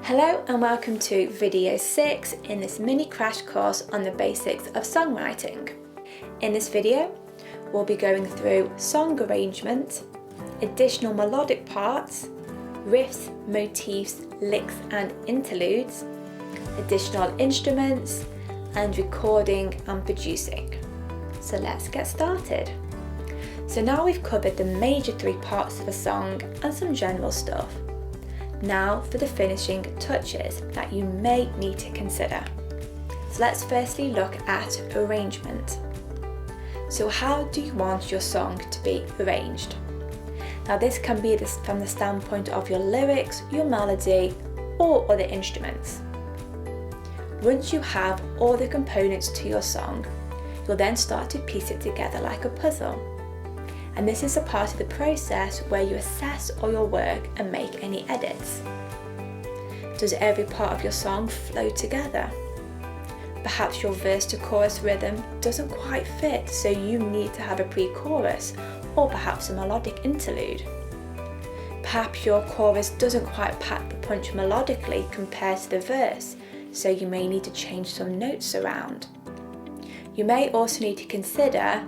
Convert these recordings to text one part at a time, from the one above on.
Hello and welcome to video 6 in this mini crash course on the basics of songwriting. In this video, we'll be going through song arrangement, additional melodic parts, riffs, motifs, licks and interludes, additional instruments, and recording and producing. So let's get started. So now we've covered the major 3 parts of a song and some general stuff. Now for the finishing touches that you may need to consider. So let's firstly look at arrangement. So how do you want your song to be arranged? Now this can be from the standpoint of your lyrics, your melody, or other instruments. Once you have all the components to your song, you'll then start to piece it together like a puzzle. And this is a part of the process where you assess all your work and make any edits. Does every part of your song flow together? Perhaps your verse to chorus rhythm doesn't quite fit, so you need to have a pre-chorus or perhaps a melodic interlude. Perhaps your chorus doesn't quite pack the punch melodically compared to the verse, so you may need to change some notes around. You may also need to consider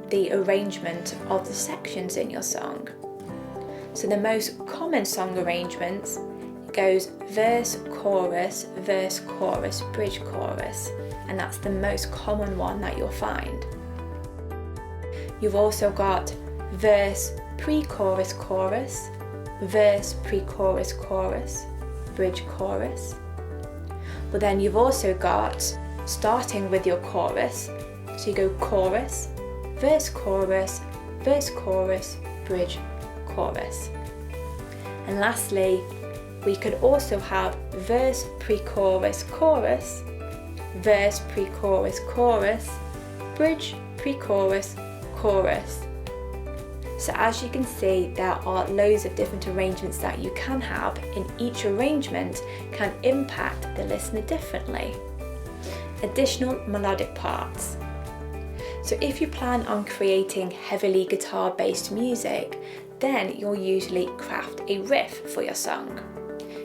the arrangement of the sections in your song. So the most common song arrangements goes verse, chorus, bridge, chorus, and that's the most common one that you'll find. You've also got verse, pre-chorus, chorus, verse, pre-chorus, chorus, bridge, chorus. But then you've also got, starting with your chorus, so you go chorus, verse, chorus, bridge, chorus. And lastly, we could also have verse, pre-chorus, chorus, verse, pre-chorus, chorus, bridge, pre-chorus, chorus. So as you can see, there are loads of different arrangements that you can have, and each arrangement can impact the listener differently. Additional melodic parts. So if you plan on creating heavily guitar-based music, then you'll usually craft a riff for your song.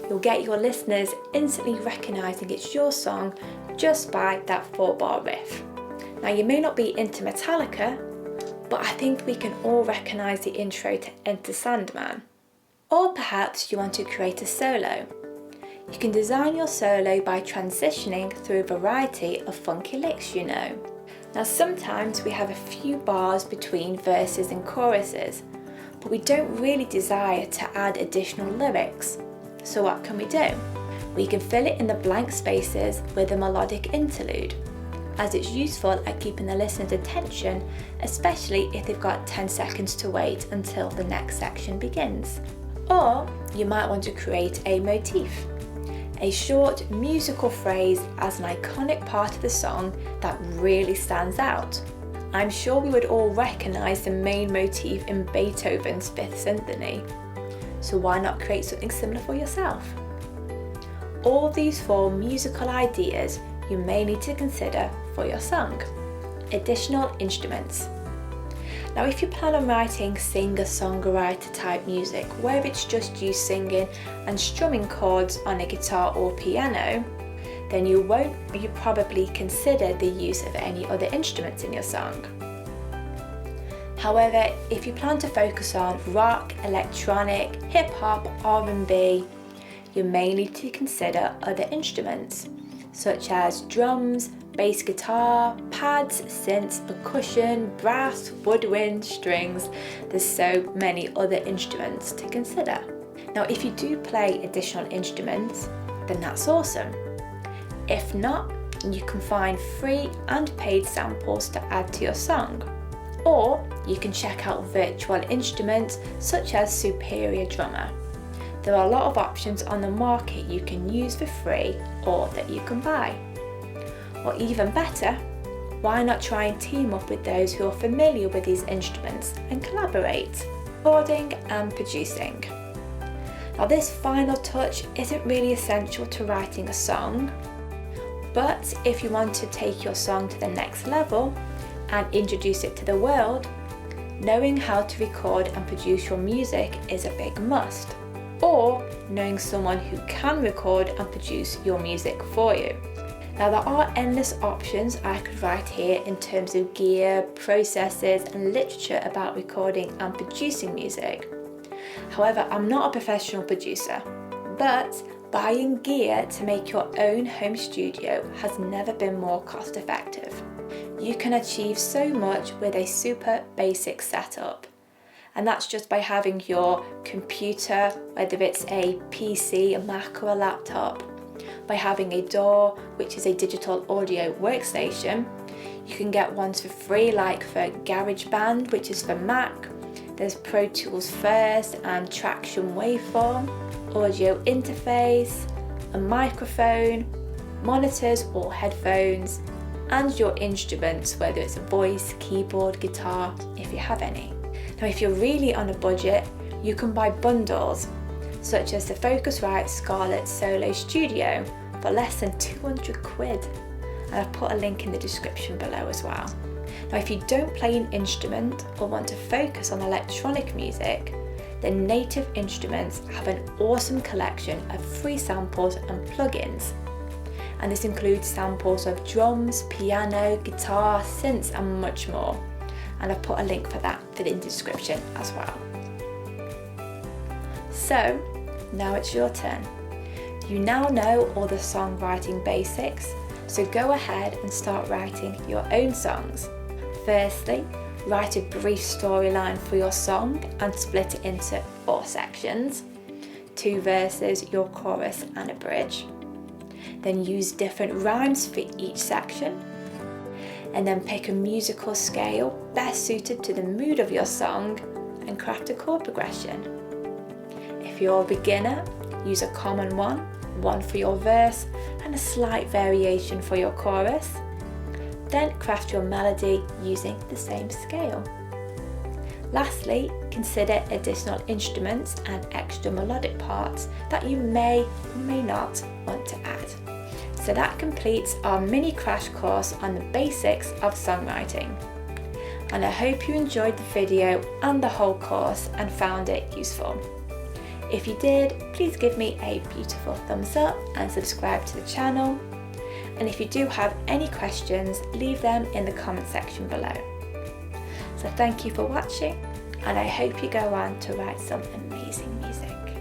You'll get your listeners instantly recognizing it's your song just by that 4-bar riff. Now you may not be into Metallica, but I think we can all recognize the intro to Enter Sandman. Or perhaps you want to create a solo. You can design your solo by transitioning through a variety of funky licks you know. Now sometimes we have a few bars between verses and choruses, but we don't really desire to add additional lyrics. So what can we do? We can fill it in the blank spaces with a melodic interlude, as it's useful at keeping the listener's attention, especially if they've got 10 seconds to wait until the next section begins. Or you might want to create a motif, a short musical phrase as an iconic part of the song that really stands out. I'm sure we would all recognise the main motif in Beethoven's 5th Symphony. So why not create something similar for yourself? All these 4 musical ideas you may need to consider for your song. Additional instruments. Now if you plan on writing singer-songwriter type music where it's just you singing and strumming chords on a guitar or piano, then you probably consider the use of any other instruments in your song. However, if you plan to focus on rock, electronic, hip-hop, R&B, you may need to consider other instruments such as drums, bass guitar, pads, synths, percussion, brass, woodwind, strings. There's so many other instruments to consider. Now if you do play additional instruments, then that's awesome. If not, you can find free and paid samples to add to your song. Or you can check out virtual instruments such as Superior Drummer. There are a lot of options on the market you can use for free or that you can buy. Or even better, why not try and team up with those who are familiar with these instruments and collaborate? Recording and producing. Now this final touch isn't really essential to writing a song, but if you want to take your song to the next level and introduce it to the world, knowing how to record and produce your music is a big must. or knowing someone who can record and produce your music for you. Now there are endless options I could write here in terms of gear, processes and literature about recording and producing music. However, I'm not a professional producer, but buying gear to make your own home studio has never been more cost effective. You can achieve so much with a super basic setup. And that's just by having your computer, whether it's a PC, a Mac or a laptop, by having a DAW, which is a digital audio workstation. You can get ones for free, like for GarageBand, which is for Mac. There's Pro Tools First and Traction Waveform, audio interface, a microphone, monitors or headphones, and your instruments, whether it's a voice, keyboard, guitar, if you have any. Now, if you're really on a budget, you can buy bundles, such as the Focusrite Scarlett Solo Studio for less than 200 quid. And I've put a link in the description below as well. Now, if you don't play an instrument or want to focus on electronic music, then Native Instruments have an awesome collection of free samples and plugins. And this includes samples of drums, piano, guitar, synths and much more. And I've put a link for that in the description as well. So, now it's your turn. You now know all the songwriting basics, so go ahead and start writing your own songs. Firstly, write a brief storyline for your song and split it into 4 sections. 2 verses, your chorus and a bridge. Then use different rhymes for each section. And then pick a musical scale best suited to the mood of your song and craft a chord progression. If you're a beginner, use a common one for your verse and a slight variation for your chorus. Then craft your melody using the same scale. Lastly, consider additional instruments and extra melodic parts that you may or may not want to add. So that completes our mini crash course on the basics of songwriting. And I hope you enjoyed the video and the whole course and found it useful. If you did, please give me a beautiful thumbs up and subscribe to the channel. And if you do have any questions, leave them in the comment section below. So thank you for watching, and I hope you go on to write some amazing music.